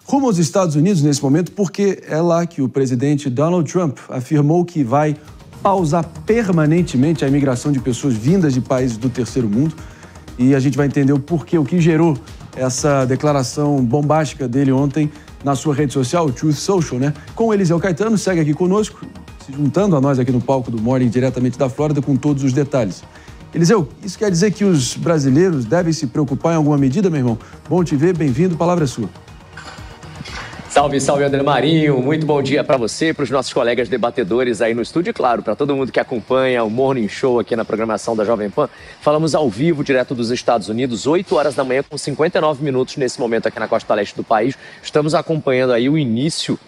rumo aos Estados Unidos nesse momento, porque é lá que o presidente Donald Trump afirmou que vai pausar permanentemente a imigração de pessoas vindas de países do terceiro mundo. E a gente vai entender o porquê, o que gerou essa declaração bombástica dele ontem na sua rede social, o Truth Social, né? Com o Eliseu Caetano, segue aqui conosco, se juntando a nós aqui no palco do Morning, diretamente da Flórida, com todos os detalhes. Eliseu, isso quer dizer que os brasileiros devem se preocupar em alguma medida, meu irmão? Bom te ver, bem-vindo, palavra é sua. Salve, salve, André Marinho. Muito bom dia para você, para os nossos colegas debatedores aí no estúdio e, claro, para todo mundo que acompanha o Morning Show aqui na programação da Jovem Pan. Falamos ao vivo, direto dos Estados Unidos, 8 horas da manhã, com 59 minutos nesse momento aqui na costa leste do país. Estamos acompanhando aí o início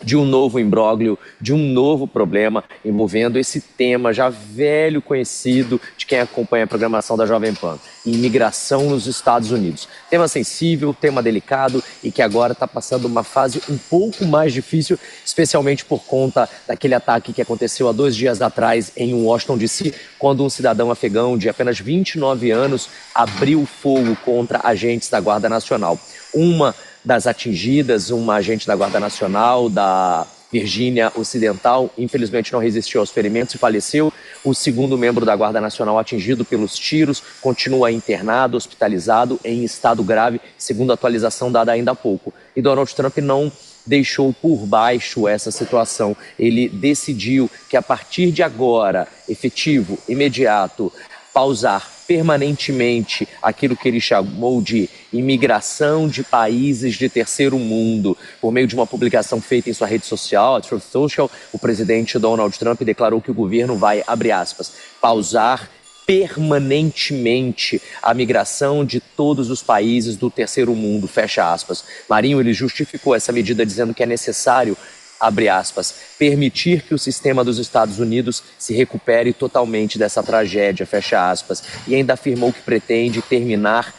de um novo imbróglio, de um novo problema envolvendo esse tema já velho conhecido de quem acompanha a programação da Jovem Pan, imigração nos Estados Unidos. Tema sensível, tema delicado e que agora está passando uma fase um pouco mais difícil, especialmente por conta daquele ataque que aconteceu há 2 dias atrás em Washington, D.C., quando um cidadão afegão de apenas 29 anos abriu fogo contra agentes da Guarda Nacional. Uma das atingidas, uma agente da Guarda Nacional da Virgínia Ocidental, infelizmente não resistiu aos ferimentos e faleceu. O segundo membro da Guarda Nacional atingido pelos tiros continua internado, hospitalizado em estado grave, segundo a atualização dada ainda há pouco. E Donald Trump não deixou por baixo essa situação. Ele decidiu que a partir de agora, efetivo, imediato, pausar permanentemente aquilo que ele chamou de imigração de países de terceiro mundo. Por meio de uma publicação feita em sua rede social, a Truth Social, o presidente Donald Trump declarou que o governo vai, abre aspas, pausar permanentemente a migração de todos os países do terceiro mundo, fecha aspas. Marinho, ele justificou essa medida dizendo que é necessário, abre aspas, permitir que o sistema dos Estados Unidos se recupere totalmente dessa tragédia, fecha aspas, e ainda afirmou que pretende terminar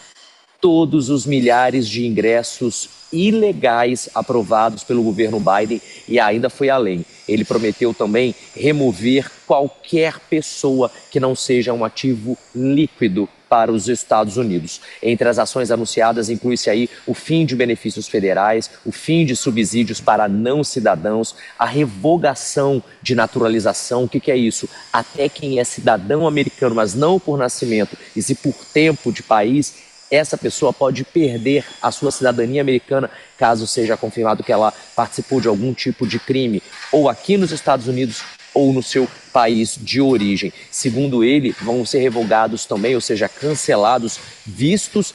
todos os milhares de ingressos ilegais aprovados pelo governo Biden e ainda foi além. Ele prometeu também remover qualquer pessoa que não seja um ativo líquido para os Estados Unidos. Entre as ações anunciadas inclui-se aí o fim de benefícios federais, o fim de subsídios para não cidadãos, a revogação de naturalização. O que é isso? Até quem é cidadão americano, mas não por nascimento, e se por tempo de país, essa pessoa pode perder a sua cidadania americana caso seja confirmado que ela participou de algum tipo de crime, ou aqui nos Estados Unidos ou no seu país de origem. Segundo ele, vão ser revogados também, ou seja, cancelados vistos,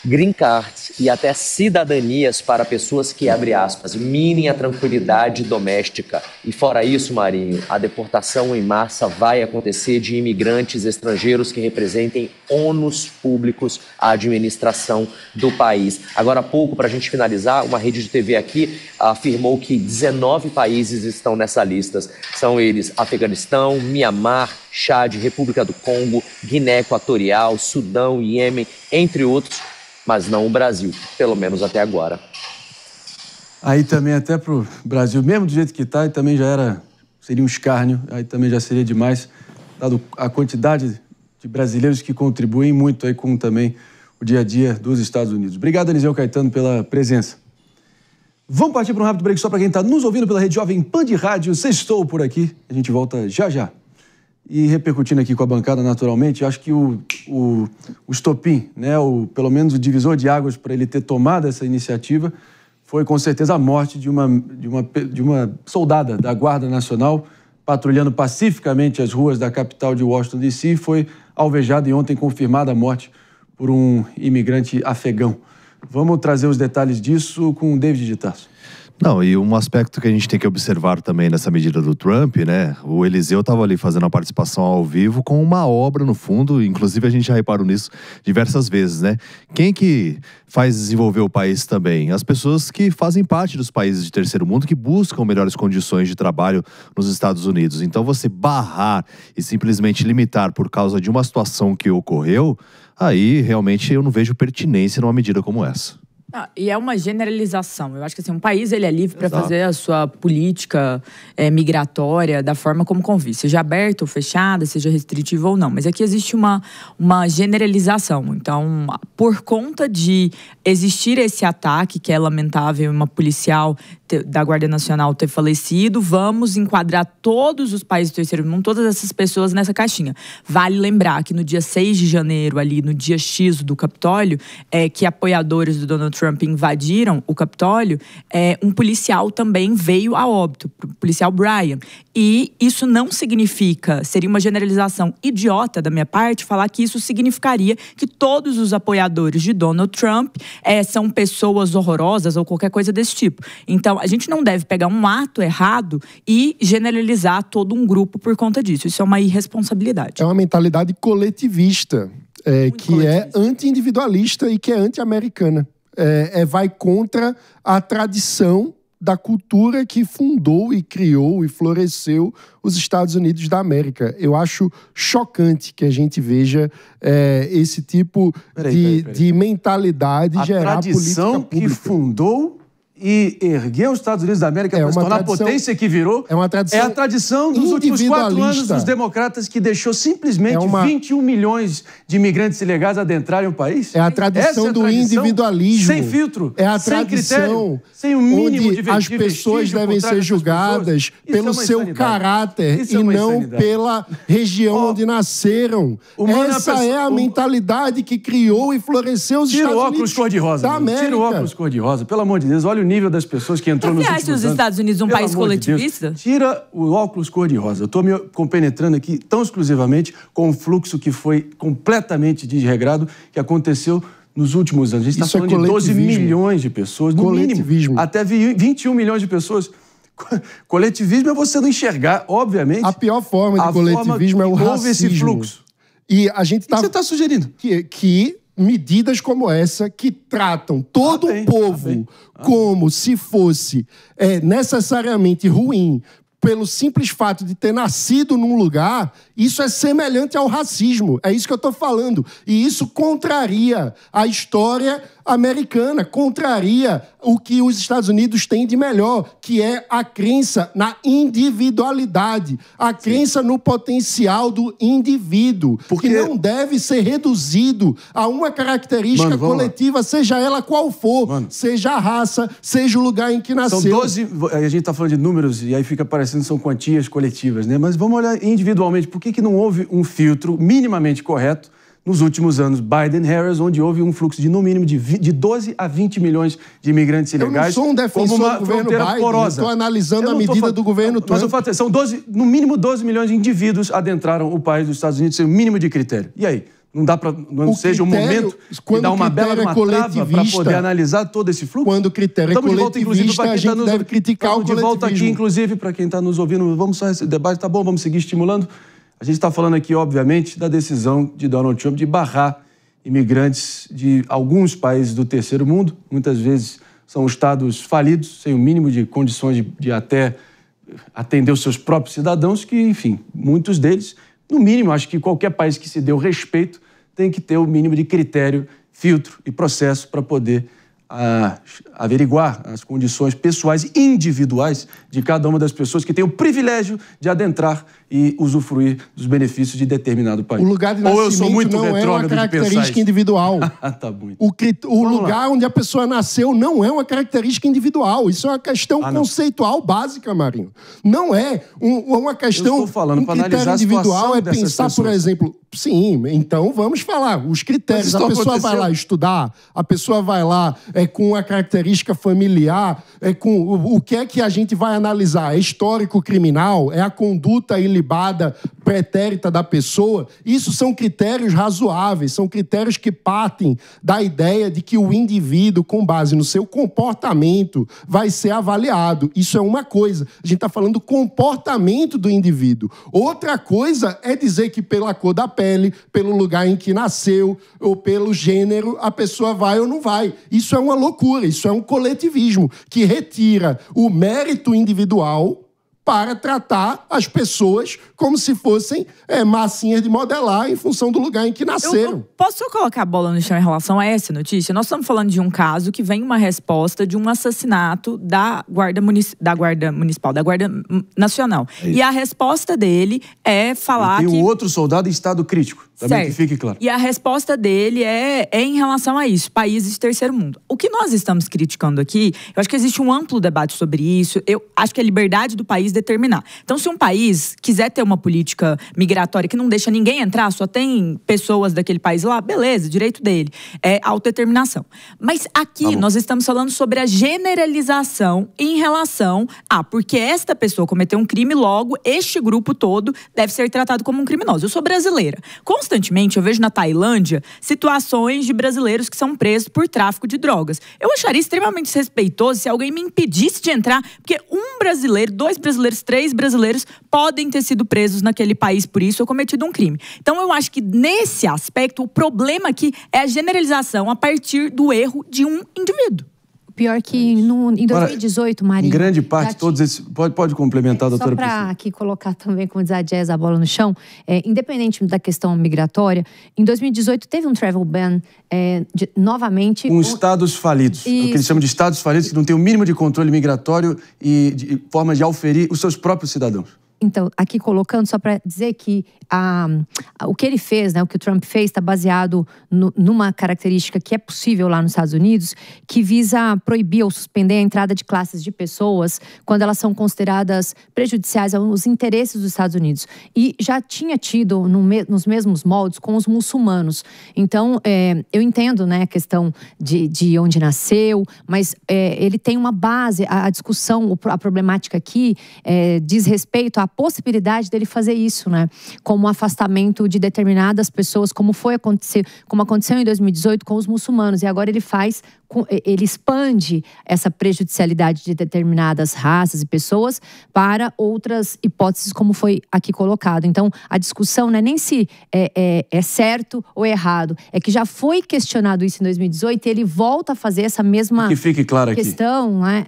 green cards e até cidadanias para pessoas que, abre aspas, minem a tranquilidade doméstica. E fora isso, Marinho, a deportação em massa vai acontecer de imigrantes estrangeiros que representem ônus públicos à administração do país. Agora há pouco, para a gente finalizar, uma rede de TV aqui afirmou que 19 países estão nessa lista. São eles Afeganistão, Mianmar, Chad, República do Congo, Guiné Equatorial, Sudão, Iêmen, entre outros, mas não o Brasil, pelo menos até agora. Aí também até para o Brasil, mesmo do jeito que está, aí também seria um escárnio, aí também já seria demais, dado a quantidade de brasileiros que contribuem muito aí com também o dia a dia dos Estados Unidos. Obrigado, Eliseu Caetano, pela presença. Vamos partir para um rápido break só para quem está nos ouvindo pela rede Jovem Pan de Rádio. Sextou por aqui, a gente volta já já. E repercutindo aqui com a bancada, naturalmente, acho que o estopim, né, pelo menos o divisor de águas para ele ter tomado essa iniciativa, foi com certeza a morte de uma soldada da Guarda Nacional, patrulhando pacificamente as ruas da capital de Washington, D.C., foi alvejada e ontem confirmada a morte por um imigrante afegão. Vamos trazer os detalhes disso com o David de Tarso. Não, e um aspecto que a gente tem que observar também nessa medida do Trump, né? O Eliseu estava ali fazendo a participação ao vivo com uma obra no fundo, inclusive a gente já reparou nisso diversas vezes, né? Quem que faz desenvolver o país também? As pessoas que fazem parte dos países de terceiro mundo, que buscam melhores condições de trabalho nos Estados Unidos. Então você barrar e simplesmente limitar por causa de uma situação que ocorreu, aí realmente eu não vejo pertinência numa medida como essa. E é uma generalização. Eu acho que assim, um país ele é livre para fazer a sua política migratória da forma como convir, seja aberta ou fechada, seja restritiva ou não. Mas aqui existe uma generalização. Então, por conta de existir esse ataque, que é lamentável, uma policial da Guarda Nacional ter falecido, vamos enquadrar todos os países do terceiro mundo, todas essas pessoas nessa caixinha. Vale lembrar que no dia 6 de janeiro, ali no dia X do Capitólio, que apoiadores do Donald Trump invadiram o Capitólio, um policial também veio a óbito, o policial Brian. E isso não significa, seria uma generalização idiota da minha parte, falar que isso significaria que todos os apoiadores de Donald Trump são pessoas horrorosas ou qualquer coisa desse tipo. Então, a gente não deve pegar um ato errado e generalizar todo um grupo por conta disso. Isso é uma irresponsabilidade. É uma mentalidade coletivista, que é anti-individualista e que é anti-americana. Vai contra a tradição da cultura que fundou e criou e floresceu os Estados Unidos da América. Eu acho chocante que a gente veja esse tipo de mentalidade gerar política pública. A tradição que fundou e ergueu os Estados Unidos da América para se tornar a potência que virou. É a tradição dos últimos 4 anos dos democratas que deixou simplesmente 21 milhões de imigrantes ilegais adentrarem o país. É a tradição do individualismo. Sem filtro, é a sem tradição critério, sem o mínimo de as pessoas devem ser julgadas pelo seu caráter e não pela região onde nasceram. Essa é a mentalidade que criou e floresceu os Estados Unidos da América. Tira o óculos cor-de-rosa, pelo amor de Deus. Olha o nível das pessoas que entrou nos últimos anos. Você acha os Estados Unidos um país coletivista? Tira o óculos cor-de-rosa. Eu estou me compenetrando aqui tão exclusivamente com um fluxo que foi completamente desregrado, que aconteceu nos últimos anos. A gente está falando de 12 milhões de pessoas, no mínimo, até 21 milhões de pessoas. Coletivismo é você não enxergar, obviamente. A pior forma de coletivismo é o racismo. Houve esse fluxo. E a gente O que você está sugerindo? Que medidas como essa, que tratam todo o povo como se fosse necessariamente ruim, pelo simples fato de ter nascido num lugar, isso é semelhante ao racismo. É isso que eu estou falando. E isso contraria a história americana, contraria o que os Estados Unidos têm de melhor, que é a crença na individualidade, a crença no potencial do indivíduo, que não deve ser reduzido a uma característica coletiva, seja ela qual for, seja a raça, seja o lugar em que nasceu. São 12, a gente está falando de números e aí fica parecendo que são quantias coletivas, né? Mas vamos olhar individualmente, por que não houve um filtro minimamente correto nos últimos anos Biden-Harris, onde houve um fluxo de, no mínimo, de 12 a 20 milhões de imigrantes ilegais. Eu não sou um defensor do governo Biden, eu estou analisando a medida do governo Trump. Mas o fato é, são no mínimo 12 milhões de indivíduos adentraram o país dos Estados Unidos sem o mínimo de critério. E aí? Não dá para, não seja o momento de dar uma bela trava para poder analisar todo esse fluxo? Quando o critério é coletivista, a gente deve criticar o coletivismo. De volta aqui, inclusive, para quem está nos ouvindo, vamos só esse debate, tá bom, vamos seguir estimulando. A gente está falando aqui, obviamente, da decisão de Donald Trump de barrar imigrantes de alguns países do terceiro mundo. Muitas vezes são estados falidos, sem o mínimo de condições de até atender os seus próprios cidadãos, que, enfim, muitos deles, no mínimo, acho que qualquer país que se dê o respeito tem que ter o mínimo de critério, filtro e processo para poder averiguar as condições pessoais e individuais de cada uma das pessoas que tem o privilégio de adentrar e usufruir dos benefícios de determinado país. O lugar de nascimento não é uma característica individual. Tá bom. O lugar onde a pessoa nasceu não é uma característica individual. Isso é uma questão conceitual básica, Marinho. Não é uma questão... Eu estou falando para analisar a situação individual é pensar, pessoas. Por exemplo... Sim, então vamos falar. Os critérios. A pessoa vai lá estudar, a pessoa vai lá com a característica familiar, com o que é que a gente vai analisar? É histórico criminal? É a conduta ilibada pretérita da pessoa? Isso são critérios razoáveis, são critérios que partem da ideia de que o indivíduo, com base no seu comportamento, vai ser avaliado. Isso é uma coisa. A gente está falando do comportamento do indivíduo. Outra coisa é dizer que pela cor da pele, pelo lugar em que nasceu ou pelo gênero, a pessoa vai ou não vai. Isso é uma loucura, isso é um coletivismo que retira o mérito individual para tratar as pessoas como se fossem massinhas de modelar em função do lugar em que nasceram. Posso colocar a bola no chão em relação a essa notícia? Nós estamos falando de um caso que vem uma resposta de um assassinato da Guarda Municipal, da Guarda Nacional. E a resposta dele é falar que... Tem um outro soldado em estado crítico, também que fique claro. E a resposta dele é em relação a isso, países de terceiro mundo. O que nós estamos criticando aqui, eu acho que existe um amplo debate sobre isso, eu acho que é a liberdade do país determinar. Então, se um país quiser ter uma política migratória que não deixa ninguém entrar, só tem pessoas daquele país lá, beleza, direito dele, é autodeterminação. Mas aqui nós estamos falando sobre a generalização em relação a porque esta pessoa cometeu um crime, logo este grupo todo deve ser tratado como um criminoso. Eu sou brasileira. Constantemente eu vejo na Tailândia situações de brasileiros que são presos por tráfico de drogas. Eu acharia extremamente desrespeitoso se alguém me impedisse de entrar, porque um brasileiro, 2 brasileiros, 3 brasileiros podem ter sido presos naquele país por isso ou cometido um crime. Então eu acho que nesse aspecto o problema aqui é a generalização a partir do erro de um indivíduo. Pior que em 2018, Marinho... Em grande parte, todos esses... Pode complementar, doutora Priscila. Só para aqui colocar também, como diz a Jazz, a bola no chão, independente da questão migratória, em 2018 teve um travel ban, novamente... Com estados falidos. Isso. O que eles chamam de estados falidos, que não tem o mínimo de controle migratório e de forma de auferir os seus próprios cidadãos. Então, aqui colocando, só para dizer que o que ele fez, né, o que o Trump fez, está baseado numa característica que é possível lá nos Estados Unidos, que visa proibir ou suspender a entrada de classes de pessoas quando elas são consideradas prejudiciais aos interesses dos Estados Unidos. E já tinha tido nos mesmos moldes com os muçulmanos. Então, eu entendo, né, a questão de onde nasceu, mas ele tem uma base, a discussão, a problemática aqui diz respeito à possibilidade dele fazer isso, né? Como um afastamento de determinadas pessoas, como aconteceu em 2018 com os muçulmanos. E agora ele expande essa prejudicialidade de determinadas raças e pessoas para outras hipóteses, como foi aqui colocado. Então, a discussão não é nem se é certo ou errado, é que já foi questionado isso em 2018 e ele volta a fazer essa mesma que fique claro questão, né?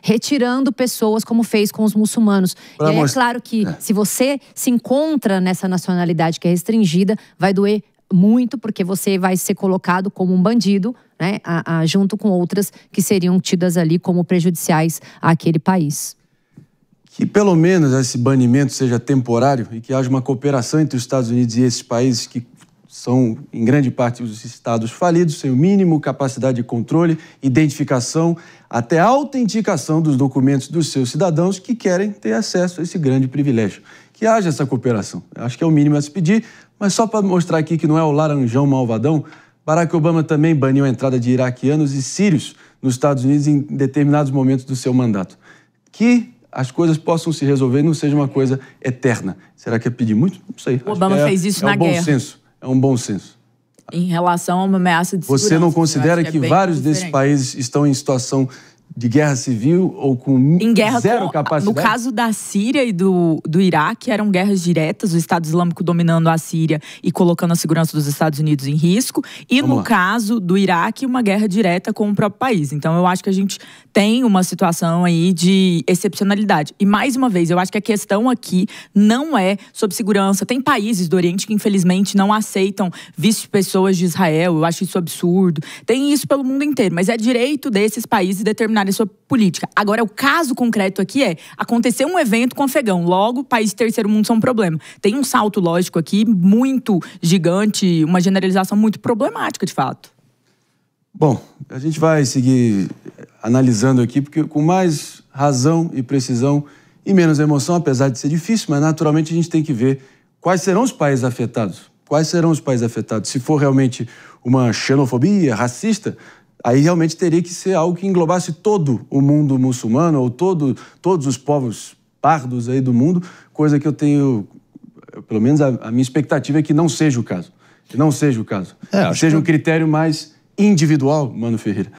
Retirando pessoas, como fez com os muçulmanos. E aí, é claro que se você se encontra nessa nacionalidade que é restringida, vai doer muito, porque você vai ser colocado como um bandido, né, junto com outras que seriam tidas ali como prejudiciais àquele país. Que pelo menos esse banimento seja temporário e que haja uma cooperação entre os Estados Unidos e esses países que são, em grande parte, os estados falidos, sem o mínimo capacidade de controle, identificação, até autenticação dos documentos dos seus cidadãos que querem ter acesso a esse grande privilégio. Que haja essa cooperação. Acho que é o mínimo a se pedir, mas só para mostrar aqui que não é o laranjão malvadão, Barack Obama também baniu a entrada de iraquianos e sírios nos Estados Unidos em determinados momentos do seu mandato. Que as coisas possam se resolver e não seja uma coisa eterna. Será que é pedir muito? Não sei. O Obama fez isso na guerra. É um bom senso. Em relação a uma ameaça de segurança. Você não considera que vários desses países estão em situação de guerra civil ou com zero capacidade? No caso da Síria e do Iraque, eram guerras diretas, o Estado Islâmico dominando a Síria e colocando a segurança dos Estados Unidos em risco. E no caso do Iraque, uma guerra direta com o próprio país. Então, eu acho que a gente tem uma situação aí de excepcionalidade. E, mais uma vez, eu acho que a questão aqui não é sobre segurança. Tem países do Oriente que, infelizmente, não aceitam visto de pessoas de Israel. Eu acho isso absurdo. Tem isso pelo mundo inteiro. Mas é direito desses países determinar a sua política. Agora, o caso concreto aqui acontecer um evento com afegão. Logo, países de terceiro mundo são um problema. Tem um salto lógico aqui muito gigante, uma generalização muito problemática, de fato. Bom, a gente vai seguir analisando aqui, porque com mais razão e precisão e menos emoção, apesar de ser difícil, mas naturalmente a gente tem que ver quais serão os países afetados. Quais serão os países afetados? Se for realmente uma xenofobia racista, aí realmente teria que ser algo que englobasse todo o mundo muçulmano ou todos os povos pardos aí do mundo, coisa que eu tenho, pelo menos a minha expectativa é que não seja o caso. Que não seja o caso. Que seja um critério mais individual, Mano Ferreira.